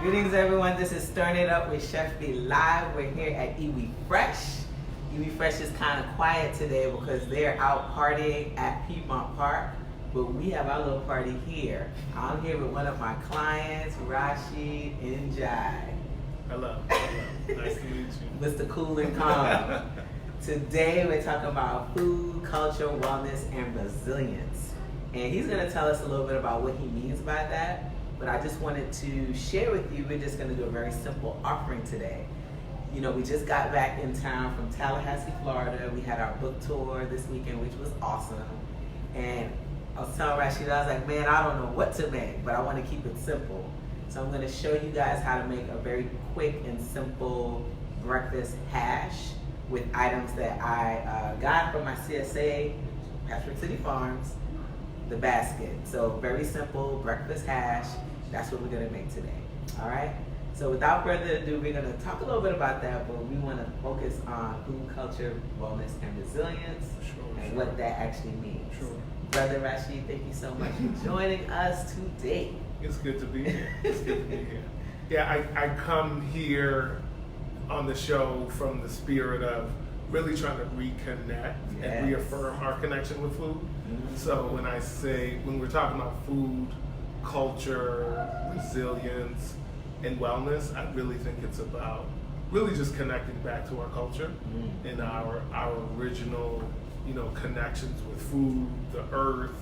Greetings, everyone. This is Stirring It Up with Chef Beee Live. We're here at Iwi Fresh. Iwi Fresh is kind of quiet today because they're out partying at Piedmont Park, but we have our little party here. I'm here with one of my clients, Rashid Njai. Hello. Hello. Nice to meet you. Mr. Cool and Calm. Today we're talking about food, culture, wellness, and resilience. And he's going to tell us a little bit about what he means by that. But I just wanted to share with you, we're just going to do a very simple offering today. You know, we just got back in town from Tallahassee, Florida. We had our book tour this weekend, which was awesome. And I was telling Rashid, I was like, man, I don't know what to make, but I want to keep it simple. So I'm going to show you guys how to make a very quick and simple breakfast hash with items that I got from my CSA, Patrick City Farms, the basket. So very simple breakfast hash. That's what we're going to make today. All right. So without further ado, we're going to talk a little bit about that, but we want to focus on food, culture, wellness, and resilience, and what that actually means. Sure. Brother Rashid, thank you so much for joining us today. It's good to be here. It's good to be here. Yeah, I come here on the show from the spirit of really trying to reconnect and reaffirm our connection with food. Mm-hmm. So when we're talking about food, culture, resilience, and wellness, I really think it's about really just connecting back to our culture and our original, connections with food, the earth,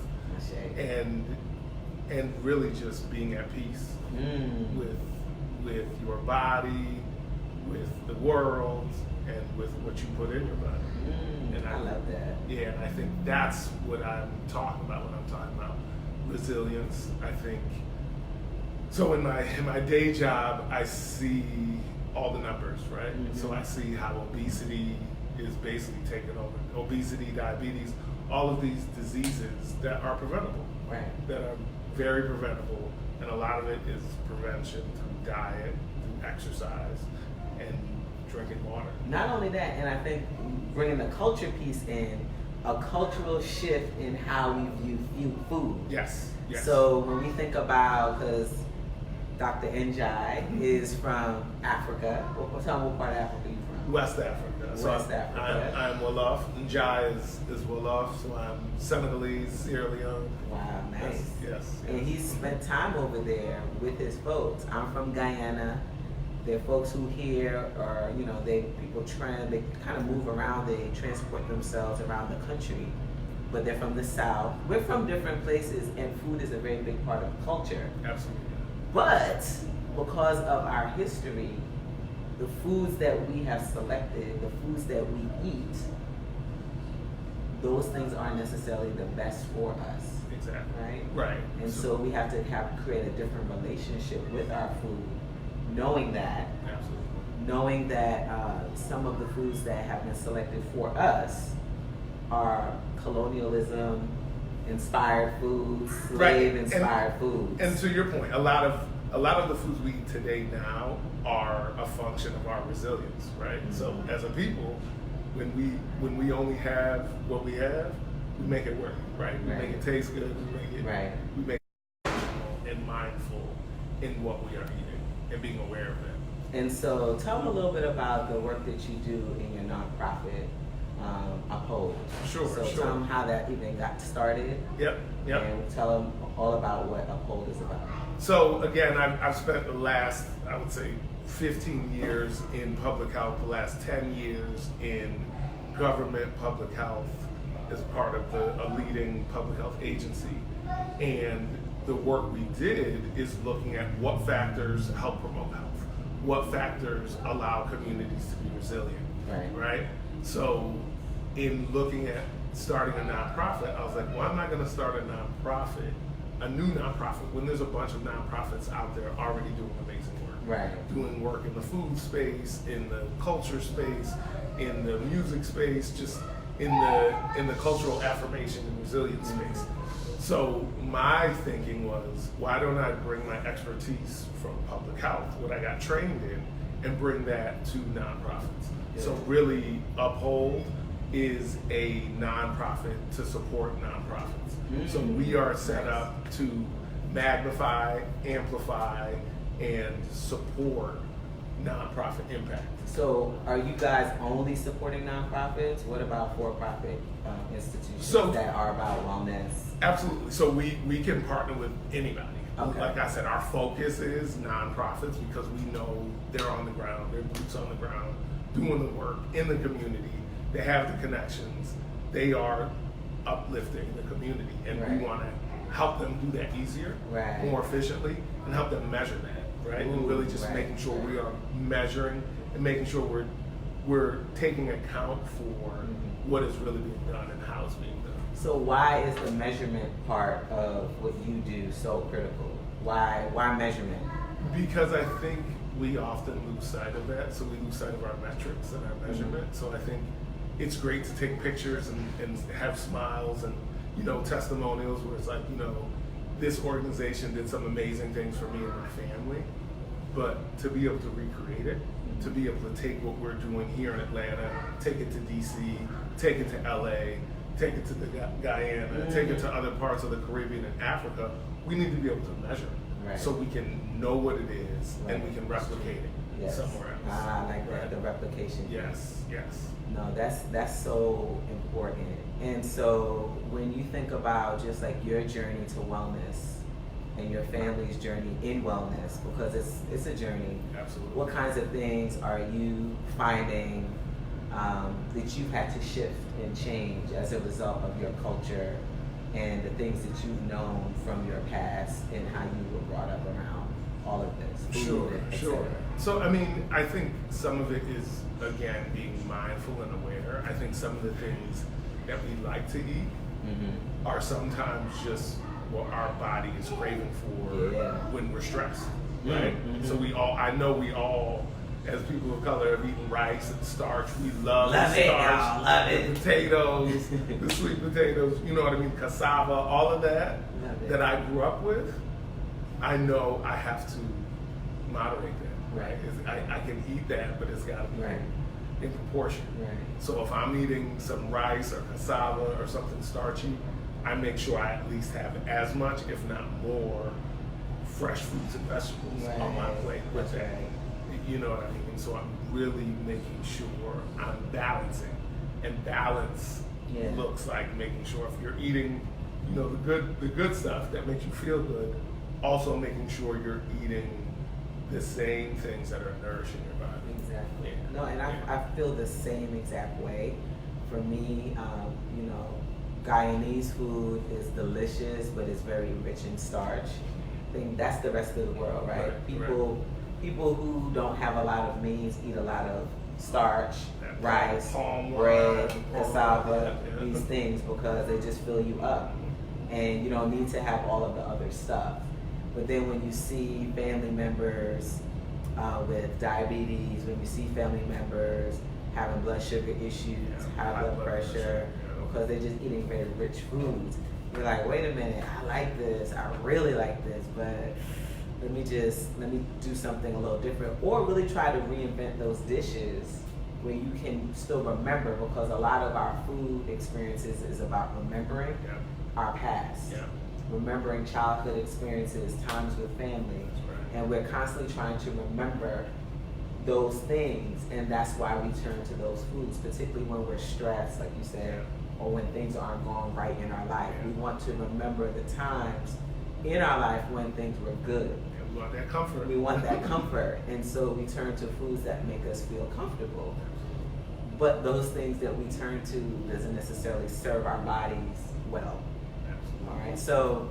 and really just being at peace with your body, with the world, and with what you put in your body. And I love that. Yeah, and I think that's what I'm talking about when I'm talking about resilience. I think so. In my day job, I see all the numbers, right? Mm-hmm. So I see how obesity is basically taking over. Obesity, diabetes, all of these diseases that are preventable, right? That are very preventable, and a lot of it is prevention through diet, through exercise, and drinking water. Not only that, and I think bringing the culture piece in, a cultural shift in how we view food. Yes. So when we think about, because Dr. Njai is from Africa. Tell me what part of Africa you from? West Africa. Africa. I'm Wolof. Njai is Wolof, so I'm Senegalese, Sierra Leone. Wow, nice. Yes. And he's spent time over there with his folks. I'm from Guyana. There are folks who here are, they kind of move around, they transport themselves around the country, but they're from the South. We're from different places, and food is a very big part of culture. Absolutely. But because of our history, the foods that we have selected, the foods that we eat, those things aren't necessarily the best for us. Exactly. Right? And so we have to create a different relationship with our food, knowing that some of the foods that have been selected for us are colonialism inspired foods, slave inspired foods. And to your point, a lot of the foods we eat today now are a function of our resilience, right? Mm-hmm. So as a people, when we only have what we have, we make it work, right? We make it taste good, we make it and mindful in what we are eating and being aware of that. And so tell me a little bit about the work that you do in your nonprofit, Uphold. Sure. Tell them how that even got started. Yep. And tell them all about what Uphold is about. So again, I've spent the last, I would say, 15 years in public health, the last 10 years in government public health as part of a leading public health agency. And the work we did is looking at what factors help promote health, what factors allow communities to be resilient, right? So in looking at starting a nonprofit, I was like, well, I'm not going to start a new nonprofit, when there's a bunch of nonprofits out there already doing amazing work. Doing work in the food space, in the culture space, in the music space, just in the cultural affirmation and resilience space. So my thinking was, why don't I bring my expertise from public health, what I got trained in, and bring that to nonprofits? So really, Uphold is a nonprofit to support nonprofits. So we are set up to magnify, amplify, and support nonprofit impact. So, are you guys only supporting nonprofits? What about for-profit institutions So- that are about wellness? Absolutely. So we can partner with anybody. Okay. Like I said, our focus is nonprofits because we know they're on the ground, they're boots on the ground, doing the work in the community. They have the connections. They are uplifting the community, and Right. we want to help them do that easier, Right. more efficiently, and help them measure that, right? And Ooh, really just right. making sure we are measuring and making sure we're taking account for what is really being done and how it's being done. So, why is the measurement part of what you do so critical? Why measurement? Because I think we often lose sight of that, so we lose sight of our metrics and our measurement. So I think it's great to take pictures and have smiles and, you know, testimonials where it's like, you know, this organization did some amazing things for me and my family. But to be able to recreate it, to be able to take what we're doing here in Atlanta, take it to DC, take it to LA, take it to the Guyana, take it to other parts of the Caribbean and Africa, we need to be able to measure it. Right. So we can know what it is and we can replicate it Yes. somewhere else. I like that, the replication. Yes, yes. No, that's so important. And so when you think about just like your journey to wellness and your family's journey in wellness, because it's a journey, Absolutely. what kinds of things are you finding that you've had to shift and change as a result of your culture and the things that you've known from your past and how you were brought up around all of this? Sure, food, et sure. cetera? So, I mean, I think some of it is, again, being mindful and aware. I think some of the things that we like to eat are sometimes just what our body is craving for when we're stressed, right? So I know we all, as people of color, have eaten rice and starch. We love the Love it, starch, y'all, love the it. potatoes, the sweet potatoes, you know what I mean, cassava, all of that Love it. that I grew up with. I know I have to moderate that, right? I can eat that, but it's got to be Right. in proportion. Right. So if I'm eating some rice or cassava or something starchy, I make sure I at least have as much, if not more, fresh fruits and vegetables on my plate with That's that. right. You know what I mean? And so I'm really making sure I'm balancing. And balance looks like making sure if you're eating, you know, the good stuff that makes you feel good, also making sure you're eating the same things that are nourishing your body. Exactly. Yeah. No, and Yeah. I feel the same exact way. For me, you know, Guyanese food is delicious, but it's very rich in starch. I think that's the rest of the world, right? Right, People who don't have a lot of means eat a lot of starch, That rice, palm bread, wine, cassava, yeah. these things because they just fill you up. And you don't need to have all of the other stuff. But then when you see family members with diabetes, when you see family members having blood sugar issues, high blood pressure, because they're just eating very rich foods, you're like, wait a minute, I like this, I really like this, but let me do something a little different, or really try to reinvent those dishes where you can still remember, because a lot of our food experiences is about remembering Yeah. our past, Yeah. remembering childhood experiences, times with family, Right. and we're constantly trying to remember those things, and that's why we turn to those foods, particularly when we're stressed, like you said, or when things aren't going right in our life. We want to remember the times in our life when things were good. And we want that comfort. We want that comfort, and so we turn to foods that make us feel comfortable. But those things that we turn to doesn't necessarily serve our bodies well. Absolutely. All right. So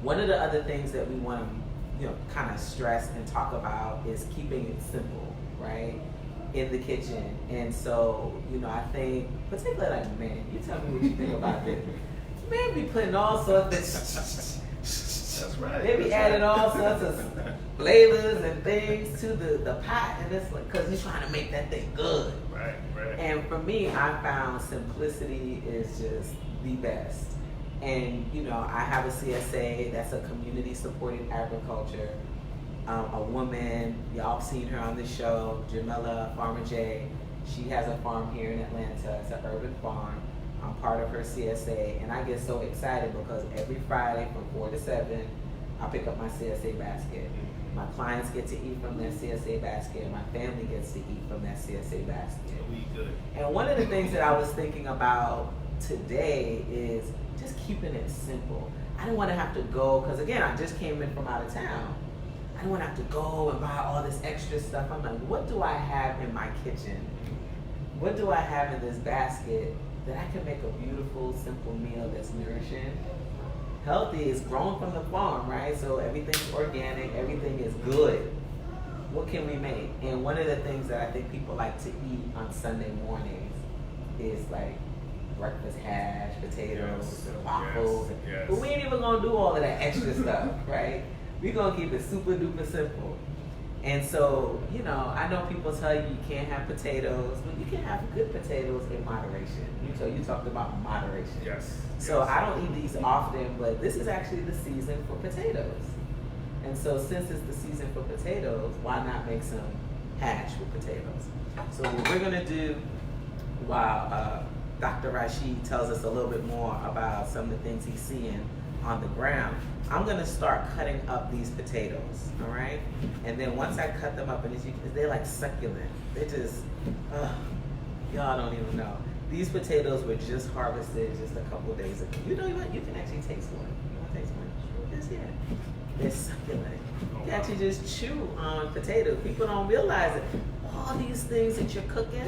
one of the other things that we want to, you know, kind of stress and talk about is keeping it simple, right, in the kitchen. And so, you know, I think particularly like men, you tell me what you think about this. Men be putting all sorts of That's right. they be That's adding right. all sorts of flavors and things to the pot, and it's like, because he's trying to make that thing good. Right, right. And for me, I found simplicity is just the best. And, you know, I have a CSA, that's a community supported agriculture. A woman, y'all have seen her on this show, Jamila Farmer J. She has a farm here in Atlanta. It's an urban farm. I'm part of her CSA, and I get so excited because every Friday from 4 to 7, I pick up my CSA basket. My clients get to eat from their CSA basket, and my family gets to eat from that CSA basket. We good. And one of the things that I was thinking about today is just keeping it simple. I didn't want to have to go, because again, I just came in from out of town. I didn't want to have to go and buy all this extra stuff. I'm like, what do I have in my kitchen? What do I have in this basket that I can make a beautiful, simple meal that's nourishing? Healthy, is grown from the farm, right? So everything's organic, everything is good. What can we make? And one of the things that I think people like to eat on Sunday mornings is like breakfast hash, potatoes, waffles. Yes. But we ain't even gonna do all of that extra stuff, right? We're gonna keep it super duper simple. And so, you know, I know people tell you you can't have potatoes, but you can have good potatoes in moderation. So you talked about moderation. Yes. So I don't eat these often, but this is actually the season for potatoes. And so since it's the season for potatoes, why not make some hash with potatoes? So what we're gonna do while Dr. Rashid tells us a little bit more about some of the things he's seeing on the ground, I'm gonna start cutting up these potatoes, all right? And then once I cut them up, and they're like succulent. They're just, y'all don't even know. These potatoes were just harvested just a couple days ago. You know what? You can actually taste one. You want to taste one? Just here. They're succulent. You actually just chew on potatoes. People don't realize it. All these things that you're cooking,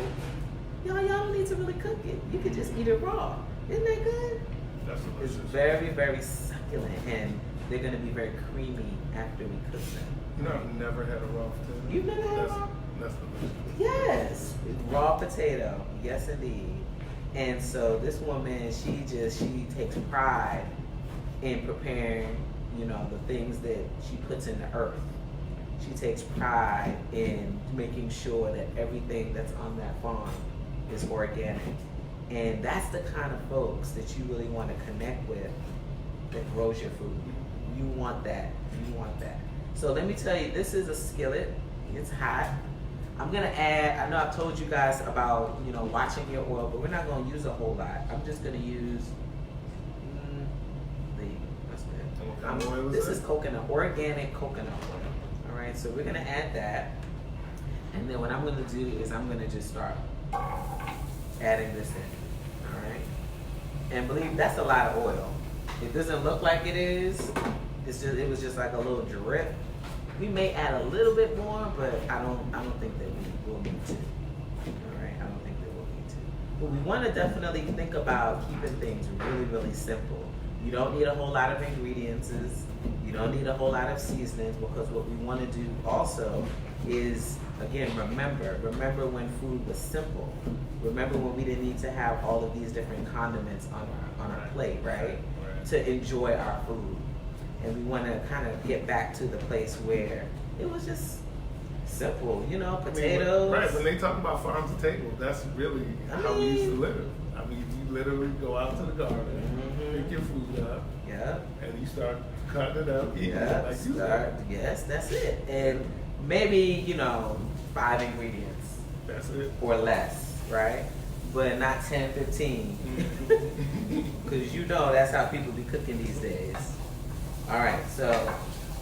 y'all don't need to really cook it. You can just eat it raw. Isn't that good? That's It's delicious. very, very succulent, and they're going to be very creamy after we cook them. You know, I've never had a raw potato. You've never had a raw? That's delicious. Yes, raw potato. Yes, indeed. And so this woman, she takes pride in preparing, you know, the things that she puts in the earth. She takes pride in making sure that everything that's on that farm is organic. And that's the kind of folks that you really want to connect with that grows your food. You want that. You want that. So let me tell you, this is a skillet. It's hot. I'm gonna add, I know I've told you guys about, you know, watching your oil, but we're not gonna use a whole lot. I'm just gonna use What kind of oil is this that? is coconut, organic coconut oil. All right, so we're gonna add that. And then what I'm gonna do is I'm gonna just start adding this in, all right? And believe that's a lot of oil. It doesn't look like it is. It was just like a little drip. We may add a little bit more, but I don't think that we will need to. All right, I don't think that we'll need to. But we want to definitely think about keeping things really, really simple. You don't need a whole lot of ingredients. You don't need a whole lot of seasonings, because what we want to do also is, again, remember when food was simple. Remember when we didn't need to have all of these different condiments on our plate, right? To enjoy our food. And we want to kind of get back to the place where it was just simple, you know, potatoes. Right, when they talk about farm to table, that's really how we used to live. I mean, you literally go out to the garden, pick your food up, and you start cutting it up, eating it like you said. Yes, that's it. And maybe, you know, 5 ingredients. That's it. Or less, right? But not 10, 15. Because you know that's how people be cooking these days. All right, so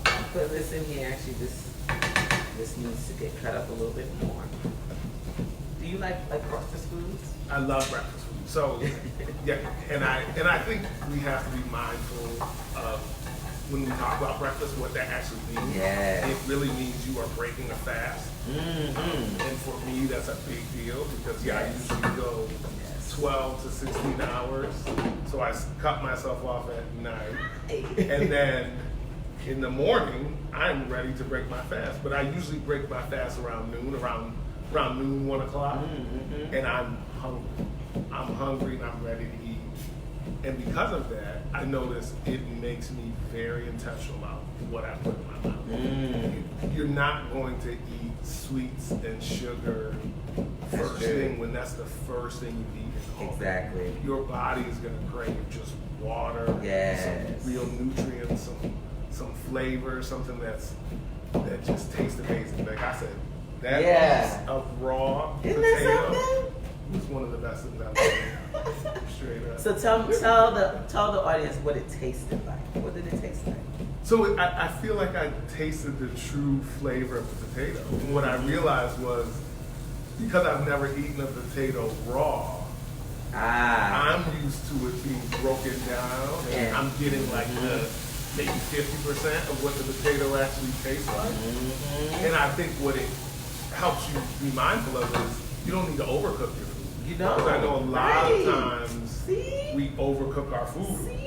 I'll put this in here. Actually, this needs to get cut up a little bit more. Do you like breakfast foods? I love breakfast food. So yeah, and I think we have to be mindful of when we talk about breakfast what that actually means. Yes. It really means you are breaking a fast. And for me, that's a big deal because I usually go 12 to 16 hours. So I cut myself off at night. And then in the morning, I'm ready to break my fast. But I usually break my fast around noon, around noon, 1 o'clock. And I'm hungry. I'm hungry and I'm ready to eat. And because of that, I notice it makes me very intentional about what I put in my mouth. You're not going to eat sweets and sugar first thing when that's the first thing you eat at home. Exactly. Your body is going to crave just water, some real nutrients, some flavor, something that just tastes amazing. Like I said, that piece of raw potato was one of the best things I've ever. Straight up. So tell the audience what it tasted like. What did it taste like? So I feel like I tasted the true flavor of the potato. What I realized was, because I've never eaten a potato raw, I'm used to it being broken down, and I'm getting like the maybe 50% of what the potato actually tastes like. And I think what it helps you be mindful of is you don't need to overcook your food. You don't. Because I know a lot of times we overcook our food,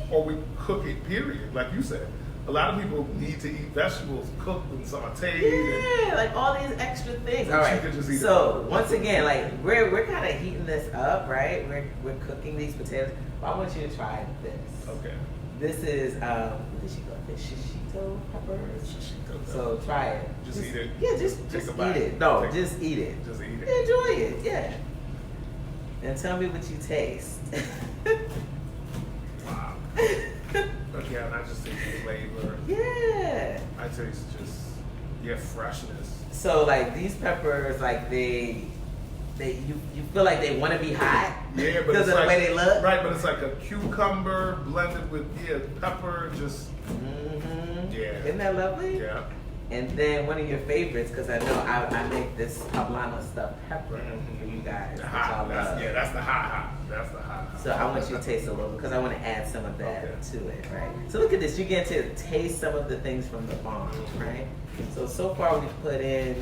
or we cook it. Period. Like you said. A lot of people need to eat vegetables cooked and sauteed. Yeah, like all these extra things. All right. So once again, like we're kind of heating this up, right? We're cooking these potatoes. But I want you to try this. Okay. This is what did she call it? Shishito peppers. Shishito. So try it. Just eat it. Yeah, just eat it. No, just eat it. Just eat it. Enjoy it. Yeah. And tell me what you taste. Wow. Again, I just taste the flavor. Yeah. I taste just freshness. So like these peppers, like you feel like they want to be hot. Yeah, but because of the way they look. Right, but it's like a cucumber blended with pepper. Just yeah. Isn't that lovely? Yeah. And then one of your favorites, because I know I make this poblano stuffed pepper for you guys. The hot. That's the hot. That's the hot. So I want you to taste a little, because I want to add some of that to it, right? So look at this. You get to taste some of the things from the farm, right? So far we've put in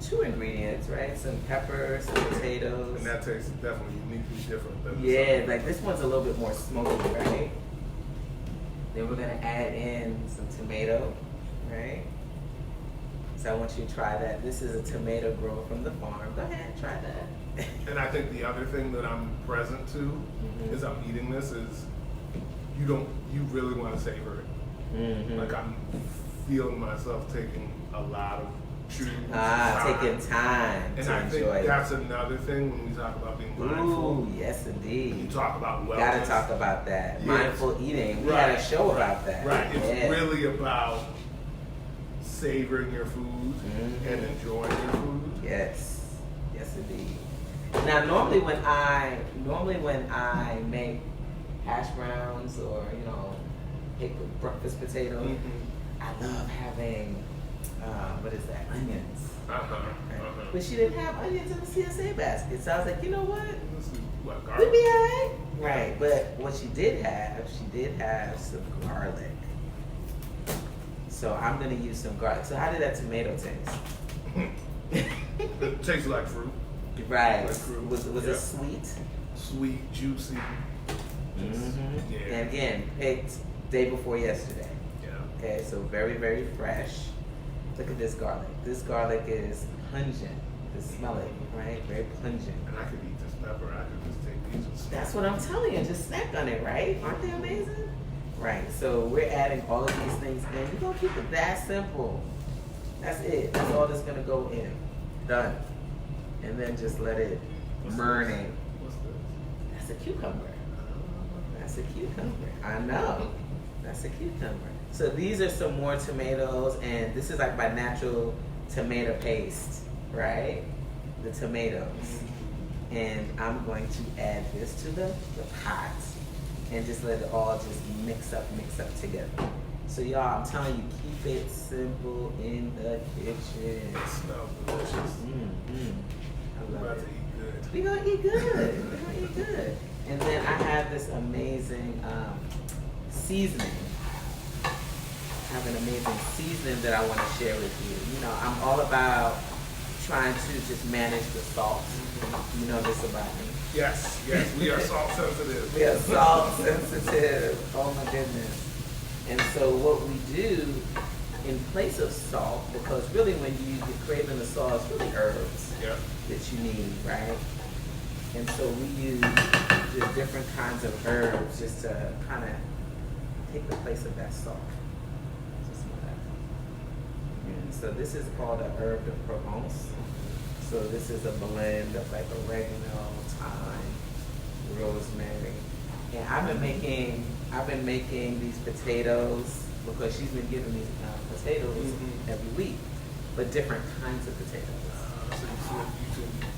2 ingredients, right? Some peppers, some potatoes. And that tastes definitely uniquely different than like this one's a little bit more smoky, right? Then we're gonna add in some tomato, right? So I want you to try that. This is a tomato grown from the farm. Go ahead, try that. And I think the other thing that I'm present to as I'm eating this is you really want to savor it. Like I'm feeling myself taking a lot of chewing time. Taking time and to I enjoy think that's another thing when we talk about being mindful. Ooh, yes indeed. You talk about wellness. Gotta talk about that. Yes. Mindful eating. We had a show about that. Right. It's really about savoring your food and enjoying your food. Yes. Yes indeed. Now normally when I make hash browns or baked breakfast potatoes, I love having what is that? Onions. Right? But she didn't have onions in the CSA basket, so I was like, you know what? We'd be alright. Right. But what she did have some garlic. So I'm gonna use some garlic. So how did that tomato taste? It tastes like fruit. Right. Like fruit. Was it sweet? Sweet, juicy. Yeah. And again, picked day before yesterday. Yeah. Okay, so very, very fresh. Look at this garlic. This garlic is pungent. Just smell it, right? Very pungent. And I could eat this pepper. I could just take these and snack. That's what I'm telling you. Just snack on it, right? Aren't they amazing? Right. So we're adding all of these things in. We're gonna keep it that simple. That's it. That's all that's gonna go in. Done. And then just let it marinate. What's this? That's a cucumber. That's a cucumber. I know. That's a cucumber. So these are some more tomatoes, and this is like my natural tomato paste, right? The tomatoes. And I'm going to add this to the pot and just let it all just mix up together. So y'all, I'm telling you, keep it simple in the kitchen. It smells delicious. I We're love about it. to eat good. We're gonna eat good. We're gonna eat good. And then I have this amazing seasoning. I have an amazing seasoning that I want to share with you. You know, I'm all about trying to just manage the salt. You know this about me. Yes, we are salt sensitive. We are salt sensitive. Oh my goodness. And so what we do in place of salt, because really when you're craving the salt, it's really herbs that you need, right? And so we use just different kinds of herbs just to kind of take the place of that salt. Just smell that. And so this is called a herb de Provence. So this is a blend of like oregano, thyme, rosemary. And I've been making these potatoes because she's been giving me potatoes every week, but different kinds of potatoes. So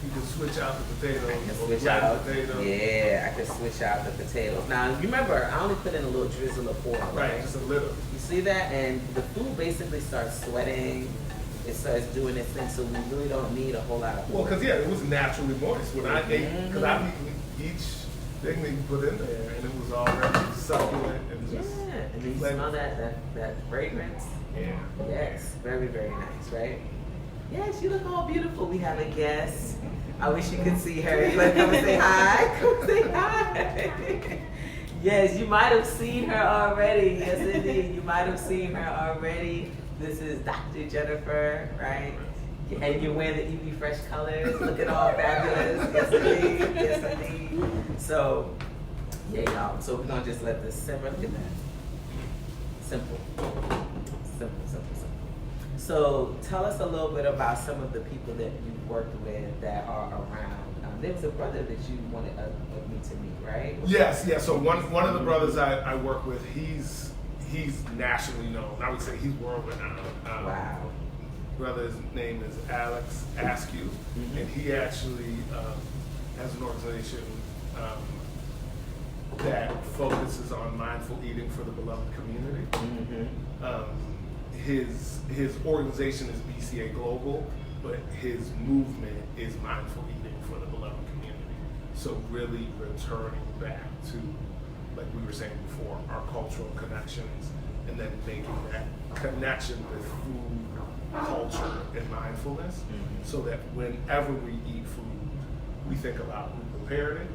You can switch out the potatoes. I can or switch black out. potatoes. Yeah, I can switch out the potatoes. Now, remember, I only put in a little drizzle of oil. Right, just a little. You see that? And the food basically starts sweating. It starts doing its thing, so we really don't need a whole lot of oil. Well, because it was naturally moist when I ate. Because I've eaten each thing that you put in there, and it was already succulent and just. Yeah, and then you smell that fragrance. Yeah. Yes, very, very nice, right? Yes, you look all beautiful. We have a guest. I wish you could see her. You want to come and say hi? Come say hi. Yes, you might have seen her already. Yes, indeed. You might have seen her already. This is Dr. Jennifer, right? And you're wearing the EB Fresh colors, looking all fabulous. Yes, indeed. Yes, indeed. So, yeah, y'all. So we're going to just let this simmer. Look at that. Simple. Simple. So tell us a little bit about some of the people that you've worked with that are around. There was a brother that you wanted me to meet, right? Yes. So one of the brothers I work with, he's nationally known. I would say he's world renowned. Wow. Brother's name is Alex Askew, and he actually has an organization that focuses on mindful eating for the beloved community. His organization is BCA Global, but his movement is mindful eating for the beloved community. So really returning back to, like we were saying before, our cultural connections, and then making that connection with food, culture, and mindfulness, so that whenever we eat food, we think about who prepared it,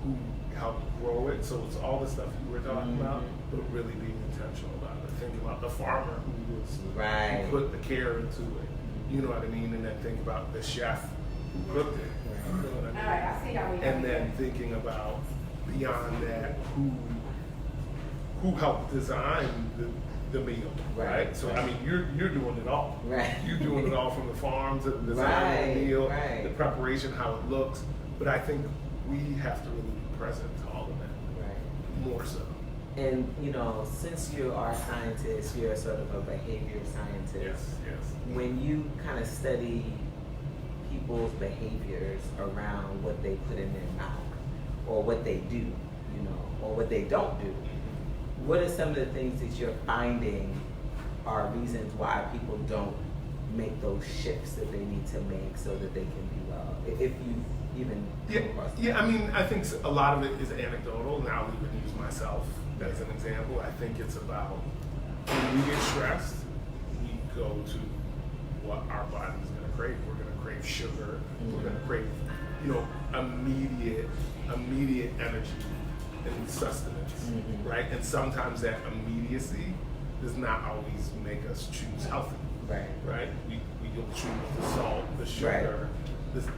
who helped grow it. So it's all the stuff you were talking about, but really being intentional about it. Thinking about the farmer who who put the care into it. You know what I mean? And then think about the chef who cooked it. You know what I mean? All right, I see how we And then thinking about beyond that, who helped design the meal, right? So I mean, you're doing it all. Right. You're doing it all from the farm to the design of the meal, the Right. preparation, how it looks. But I think we have to really be present to all of that, more so. And since you are a scientist, you're sort of a behavior scientist. Yes. When you kind of study people's behaviors around what they put in their mouth, or what they do, or what they don't do, what are some of the things that you're finding are reasons why people don't make those shifts that they need to make so that they can be well? If you even come across that. I mean, I think a lot of it is anecdotal, and I'll even use myself as an example. I think it's about when we get stressed, we go to what our body's going to crave. We're going to crave sugar. We're going to crave, immediate energy and sustenance, right? And sometimes that immediacy does not always make us choose healthy, right? We'll choose the salt, the sugar,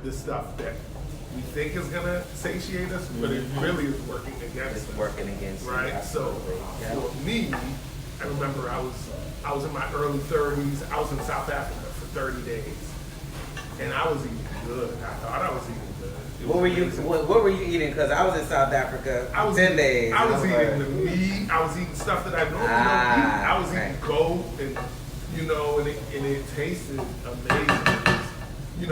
the stuff that we think is gonna satiate us, but it really is working against us. It's working against you, right? So absolutely. for me, I remember I was in my early 30s. I was in South Africa for 30 days, and I was eating good. I thought I was eating good. What were you eating? Because I was in South Africa 10 days. I was eating the meat. I was eating stuff that I normally don't eat. I was eating goat, and and it tasted amazing. These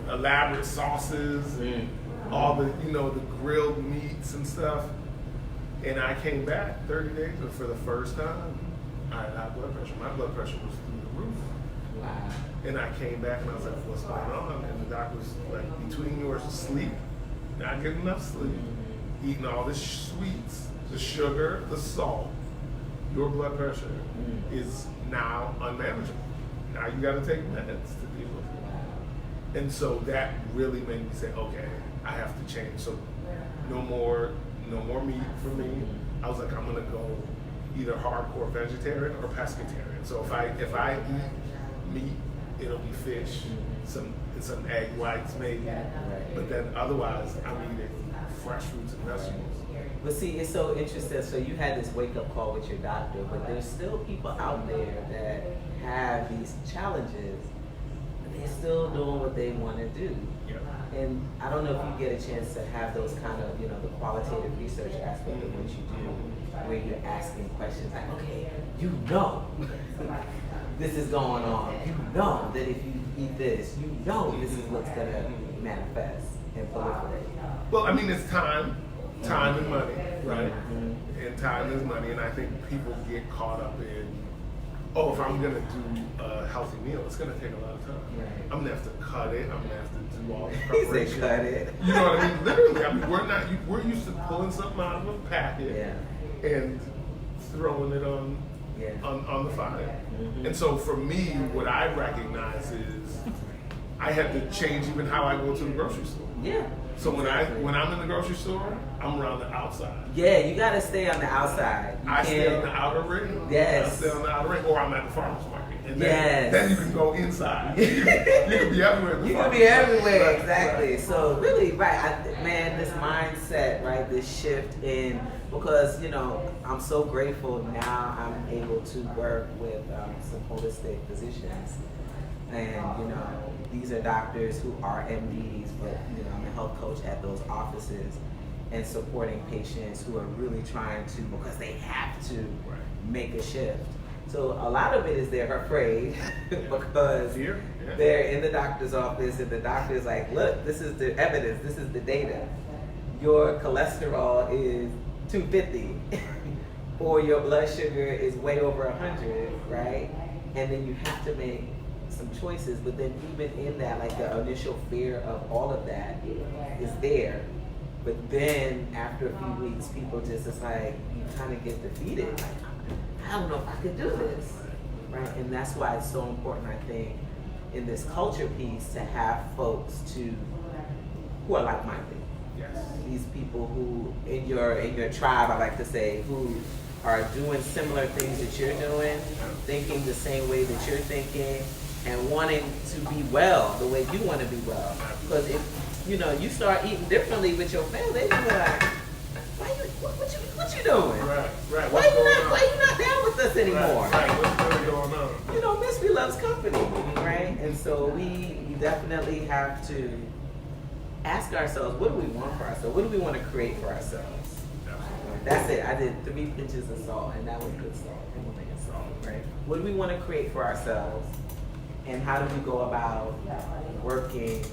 elaborate sauces, and all the the grilled meats and stuff. And I came back 30 days, but for the first time, I had high blood pressure. My blood pressure was through the roof. Wow. And I came back and I was like, what's going on? And the doctor was like, between your sleep, not getting enough sleep, eating all the sweets, the sugar, the salt, your blood pressure is now unmanageable. Now you got to take meds to deal with it. And so that really made me say, okay, I have to change. So no more meat for me. I was like, I'm gonna go either hardcore vegetarian or pescatarian. So if I eat meat, it'll be fish, some egg whites maybe, but then otherwise I'm eating fresh fruits and vegetables. But see, it's so interesting. So you had this wake-up call with your doctor, but there's still people out there that have these challenges, and they're still doing what they want to do. And I don't know if you get a chance to have those kind of, the qualitative research aspect of what you do, where you're asking questions like, okay, this is going on. You know that if you eat this, you know this is what's gonna manifest and proliferate. Well, I mean, it's time and money, right? Mm-hmm. And time is money, and I think people get caught up in, oh, if I'm gonna do a healthy meal, it's gonna take a lot of time. Right. I'm gonna have to cut it. I'm gonna have to do all the He preparation. said cut it. You know what I mean? Literally, I mean, we're used to pulling something out of a packet and throwing it on the fire. Mm-hmm. And so for me, what I recognize is I had to change even how I go to the grocery store. Yeah. So when I'm in the grocery store, I'm around the outside. Yeah, you gotta stay on the outside. I stay on the outer ring. Yes. I stay on the outer ring, or I'm at the farmer's market. And Yes. then you can go inside. You can be everywhere. At the You can farmer's be market. everywhere, Right, exactly. right. So really, right, man, this mindset, right, this shift in, because, you know, I'm so grateful now I'm able to work with some holistic physicians. And, you know, these are doctors who are MDs, but, you know, I'm a health coach at those offices and supporting patients who are really trying to, because they have to make a shift. So a lot of it is they're afraid because they're in the doctor's office and the doctor's like, look, this is the evidence, this is the data. Your cholesterol is 250 or your blood sugar is way over 100, right? And then you have to make some choices, but then even in that, like the initial fear of all of that is there. But then after a few weeks, people just, it's like, you kind of get defeated. Like, I don't know if I could do this, right? And that's why it's so important, I think, in this culture piece to have folks who are like-minded. Yes. These people who, in your tribe, I like to say, who are doing similar things that you're doing, thinking the same way that you're thinking, and wanting to be well the way you want to be well. Because if, you know, you start eating differently with your family, they're like, what you doing? Right. Why you not down with us anymore? Right. What's really going on? You know, mystery loves company, right? And so we definitely have to ask ourselves, what do we want for ourselves? What do we want to create for ourselves? That's it. I did 3 pinches of salt, and that was good salt. Himalayan salt, right? What do we want to create for ourselves? And how do we go about working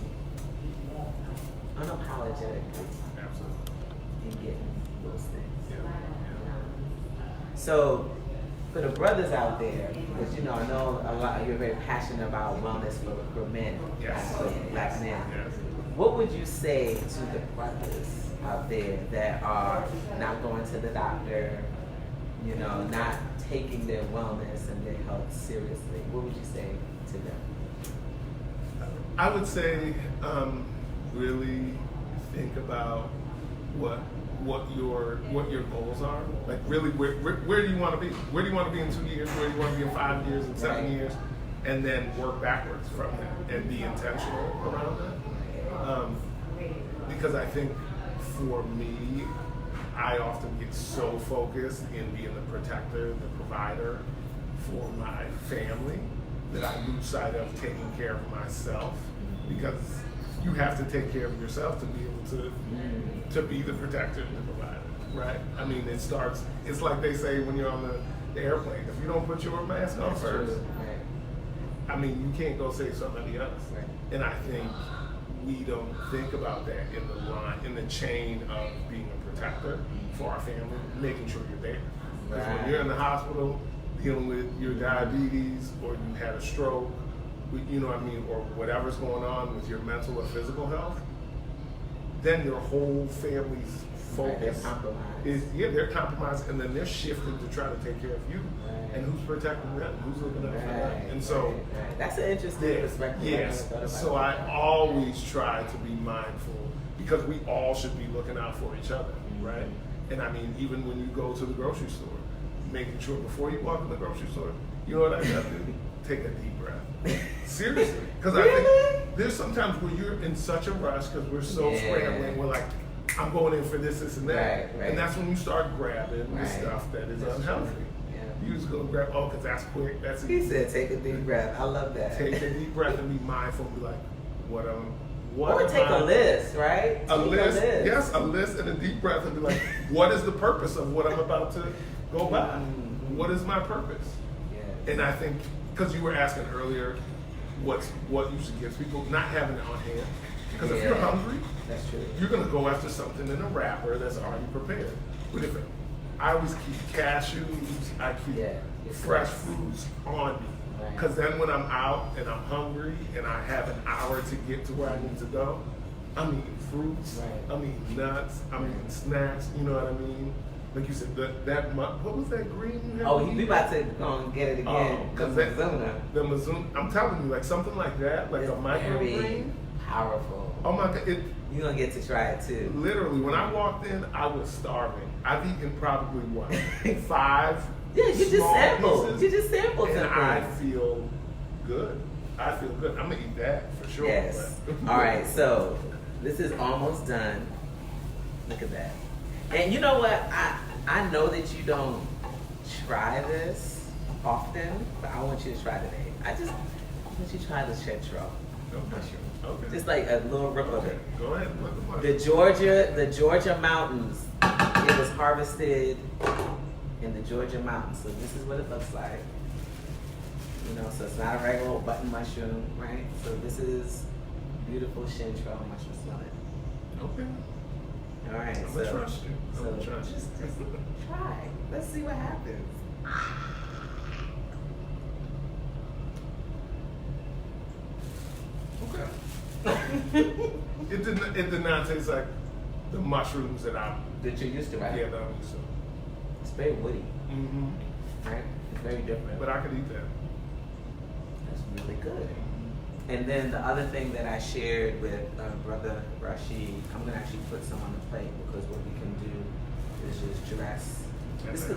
unapologetically in getting those things? So, for the brothers out there, because you know, I know a lot, you're very passionate about wellness for men, black men. Yes. What would you say to the brothers out there that are not going to the doctor, you know, not taking their wellness and their health seriously? What would you say to them? I would say really think about what your goals are. Like really, where do you want to be? Where do you want to be in 2 years? Where do you want to be in 5 years and 7 years? And then work backwards from that and be intentional around that. Because I think for me, I often get so focused in being the protector, the provider for my family that I lose sight of taking care of myself, because you have to take care of yourself to be able to be the protector and the provider, right? I mean, it's like they say when you're on the airplane, if you don't put your mask on first, I mean, you can't go save somebody else. And I think we don't think about that in the chain of being a protector for our family, making sure you're there. Because when you're in the hospital dealing with your diabetes, or you had a stroke, you know what I mean, or whatever's going on with your mental or physical health, then your whole family's focus is, they're compromised, and then they're shifting to try to take care of you. And who's protecting them? Who's looking out for them? And so that's an interesting perspective. Yes. So I always try to be mindful, because we all should be looking out for each other, right? And I mean, even when you go to the grocery store, making sure before you walk in the grocery store, you know what I got to do? Take a deep breath. Seriously. Because I think there's sometimes where you're in such a rush because we're so scrambling. We're like, I'm going in for this, and that. And that's when you start grabbing the stuff that is unhealthy. You just go grab, because that's quick, that's easy. He said, take a deep breath. I love that. Take a deep breath and be mindful and be like, what or take a list, right? A list. Yes, a list and a deep breath and be like, what is the purpose of what I'm about to go by? What is my purpose? And I think because you were asking earlier, what usually gets people not having it on hand. Because if you're hungry, that's true. You're gonna go after something in a wrapper that's already prepared. But if I always keep cashews, I keep fresh fruits on me. Because then when I'm out and I'm hungry and I have an hour to get to where I need to go, I'm eating fruits, I'm eating nuts, I'm eating snacks, you know what I mean? Like you said, what was that green you had? Oh, we about to go and get it again. The Mizuna. The Mizuna. I'm telling you, like something like that, like it's a microgreen. Powerful. Oh my God. You're going to get to try it too. Literally, when I walked in, I was starving. I've eaten probably, what, 5 Yeah, you just sampled. pieces, You just sampled and something. I feel good. I feel good. I'm going to eat that for sure. Yes. All right, so this is almost done. Look at that. And you know what? I know that you don't try this often, but I want you to try today. I want you to try the citro mushroom. Okay. Just like a little rip of it. Go ahead. The Georgia mountains. It was harvested in the Georgia mountains. So this is what it looks like. You know, so it's not a regular old button mushroom, right? So this is beautiful citro mushroom. Smell it. Okay. All right. I'm gonna trust you. I'm gonna trust you. Just try. Let's see what happens. Okay. It did not taste like the mushrooms that you're used to, right? Yeah, that I'm used to. It's very woody. Mm-hmm. Right? It's very different. But I could eat that. That's really good. And then the other thing that I shared with Brother Rashid, I'm gonna actually put some on the plate because what we can do is just dress.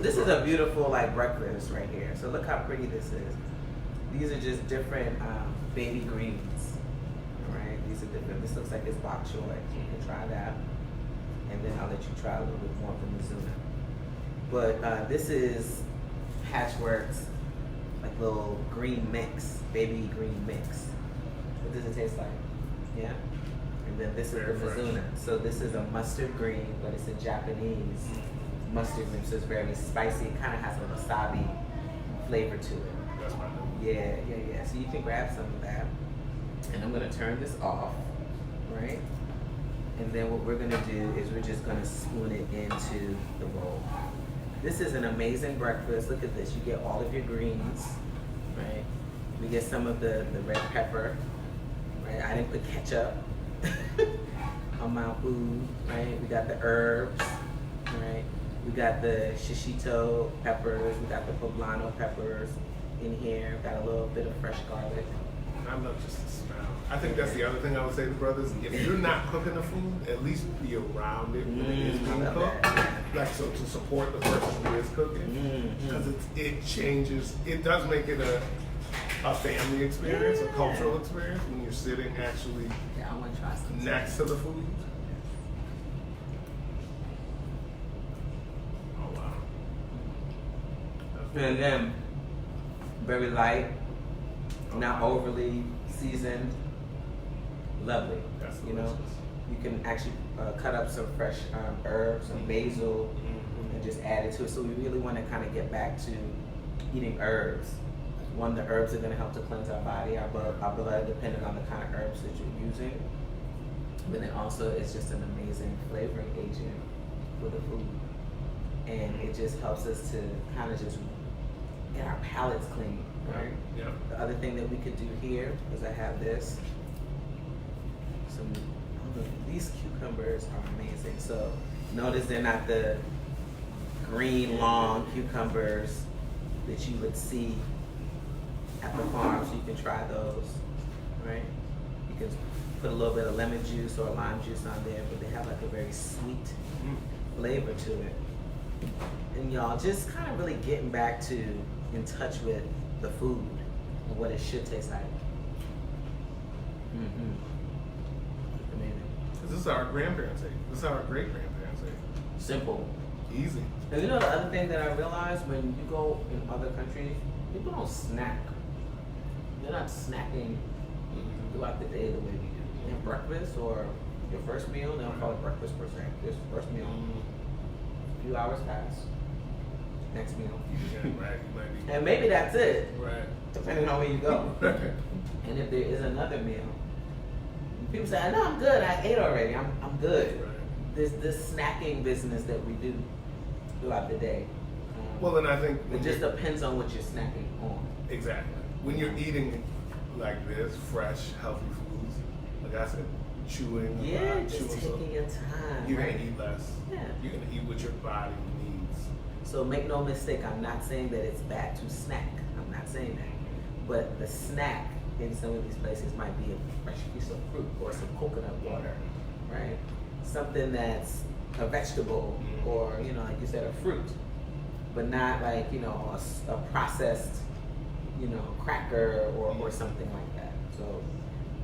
This is a beautiful like breakfast right here. So look how pretty this is. These are just different baby greens. Right? These are different. This looks like it's bok choy. So you can try that. And then I'll let you try a little bit more of the Mizuna. But this is Hatchworks, like little green mix, baby green mix. What does it taste like? Yeah? And then this is the Mizuna. So this is a mustard green, but it's a Japanese mustard green, so it's very spicy. It kind of has a wasabi flavor to it. That's my name. Yeah. So you can grab some of that. And I'm gonna turn this off, right? And then what we're gonna do is we're just gonna spoon it into the bowl. This is an amazing breakfast. Look at this. You get all of your greens, right? We get some of the red pepper, right? I didn't put ketchup on my food, right? We got the herbs, right? We got the shishito peppers. We got the poblano peppers in here. Got a little bit of fresh garlic. I love just the smell. I think that's the other thing I would say to brothers. If you're not cooking the food, at least be around it when it is being cooked. Like, so to support the person who is cooking. Because it changes. It does make it a family experience, a cultural experience when you're sitting actually I want to try some next to the food. Oh, wow. And then very light, not overly seasoned, lovely. That's you know, delicious. you can actually cut up some fresh herbs, some basil, and just add it to it. So we really want to kind of get back to eating herbs. One, the herbs are going to help to cleanse our body, our blood, depending on the kind of herbs that you're using. But then also, it's just an amazing flavoring agent for the food, and it just helps us to kind of just get our palates clean. Right. Yeah. The other thing that we could do here is I have this. These cucumbers are amazing. So notice they're not the green long cucumbers that you would see at the farm. So you can try those. Right. You can put a little bit of lemon juice or lime juice on there, but they have like a very sweet flavor to it. And y'all just kind of really getting back to in touch with the food and what it should taste like. Amazing. This is how our grandparents ate. This is how our great grandparents ate. Simple. Easy. And you know the other thing that I realized when you go in other countries, people don't snack. They're not snacking throughout the day the way we do. They have breakfast or your first meal, they don't call it breakfast per se. This first meal, a few hours pass. next meal. Yeah, right. You might be. And maybe that's it, Right. depending on where you go. And if there is another meal, people say, "No, I'm good. I ate already. I'm good." Right. This snacking business that we do throughout the day. Well, and I think It just depends on what you're snacking on. exactly when you're eating like this, fresh, healthy foods, like I said, chewing. Yeah, just chewing taking your time. You're right? gonna eat less. Yeah. You're gonna eat what your body needs. So make no mistake, I'm not saying that it's bad to snack. I'm not saying that. But the snack in some of these places might be a fresh piece of fruit or some coconut water, right? Something that's a vegetable or, you know, like you said, a fruit. But not like, you know, a processed, you know, cracker or something like that. So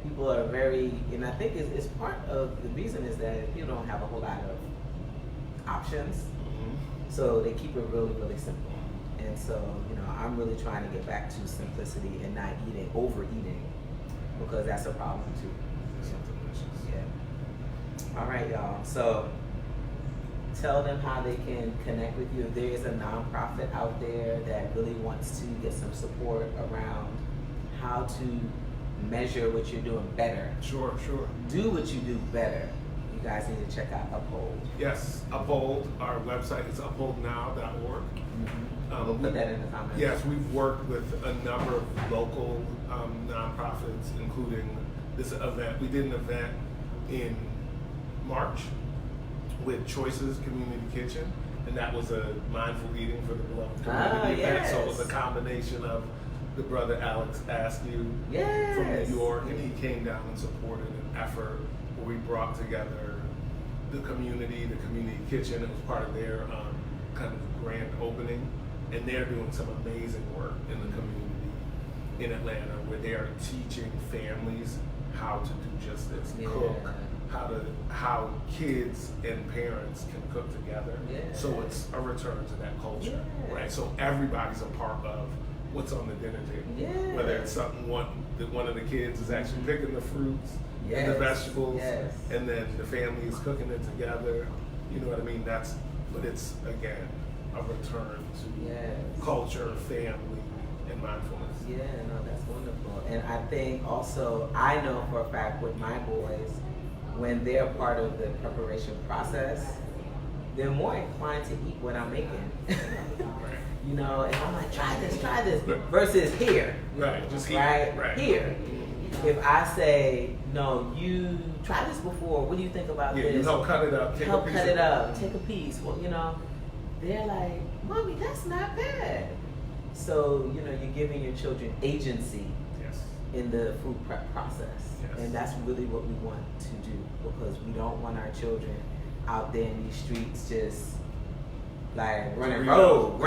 people are very, and I think it's part of the reason is that people don't have a whole lot of options. So they keep it really, really simple. And so, you know, I'm really trying to get back to simplicity and not overeating, because that's a problem too. It's delicious. Yeah. All right, y'all. So tell them how they can connect with you. If there is a nonprofit out there that really wants to get some support around how to measure what you're doing better, Sure. do what you do better, you guys need to check out Uphold. Yes, Uphold. Our website is upholdnow.org. We'll put that in the comments. Yes, we've worked with a number of local nonprofits, including this event. We did an event in March with Choices Community Kitchen, and that was a mindful eating for the beloved community event. So it was a combination of the brother Alex Askew from New York, and he came down and supported an effort where we brought together the community kitchen. It was part of their kind of grand opening, and they're doing some amazing work in the community in Atlanta, where they are teaching families how to do just this, cook, how kids and parents can cook together. So it's a return to that culture, right? So everybody's a part of what's on the dinner table. Whether it's something one of the kids is actually picking the fruits and the vegetables, and then the family is cooking it together. You know what I mean? But it's again a return to culture, family, and mindfulness. Yeah, no, that's wonderful. And I think also, I know for a fact with my boys, when they're part of the preparation process, they're more inclined to eat what I'm making. You know, and I'm like, try this, versus here. Right, just eat. Right, here. If I say, no, you try this before, what do you think about this? You help cut it up. Take a piece. Well, you know, they're like, Mommy, that's not bad. So, you know, you're giving your children agency in the food prep process. And that's really what we want to do, because we don't want our children out there in these streets just like running rogue,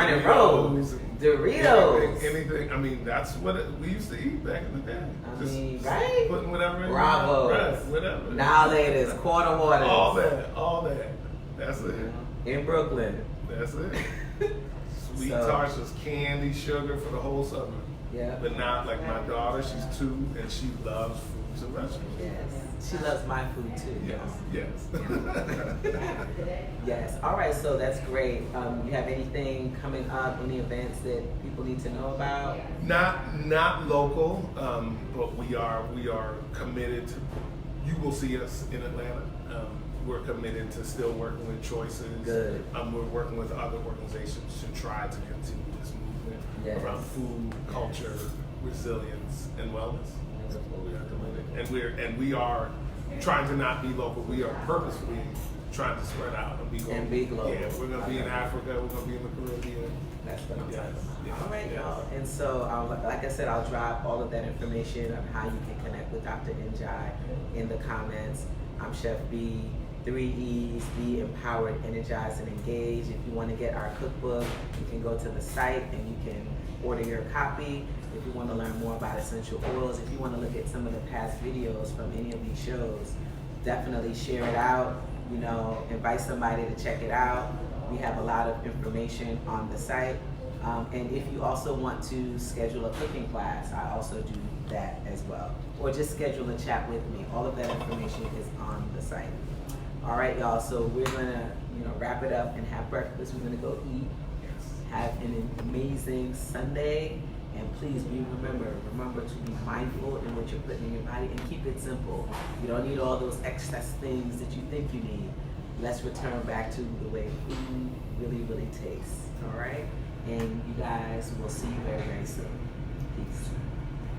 Doritos. Anything. I mean, that's what we used to eat back in the day. I Just mean, right? Putting whatever in Bravos. Right, whatever. Now laters, quarter waters. All that. That's it. In Brooklyn. That's it. Sweet So- tarts, just candy, sugar for the whole summer. Yeah. But not like my daughter, she's 2 and she loves fruits and vegetables. Yes. She loves my food too. Yes. Yes. All right. So that's great. You have anything coming up? Any events that people need to know about? Not local, but we are committed to. You will see us in Atlanta. We're committed to still working with Choices. Good. We're working with other organizations to try to continue this movement around food, culture, resilience, and wellness. We are committed, and we are trying to not be local. We are purposefully trying to spread out and be global. Yeah, we're going to be in Africa. We're going to be in the Caribbean. That's what I'm talking about. All right, y'all. And so, like I said, I'll drop all of that information on how you can connect with Dr. Njai in the comments. I'm Chef Beee. 3 E's, be empowered, energized, and engaged. If you want to get our cookbook, you can go to the site and you can order your copy. If you want to learn more about essential oils, if you want to look at some of the past videos from any of these shows, definitely share it out. You know, invite somebody to check it out. We have a lot of information on the site. And if you also want to schedule a cooking class, I also do that as well. Or just schedule a chat with me. All of that information is on the site. All right, y'all. So we're gonna, wrap it up and have breakfast. We're gonna go eat, Have an amazing Sunday. And please remember to be mindful in what you're putting in your body and keep it simple. You don't need all those excess things that you think you need. Let's return back to the way food really, really tastes. All right? And you guys, will see you very, very soon. Peace.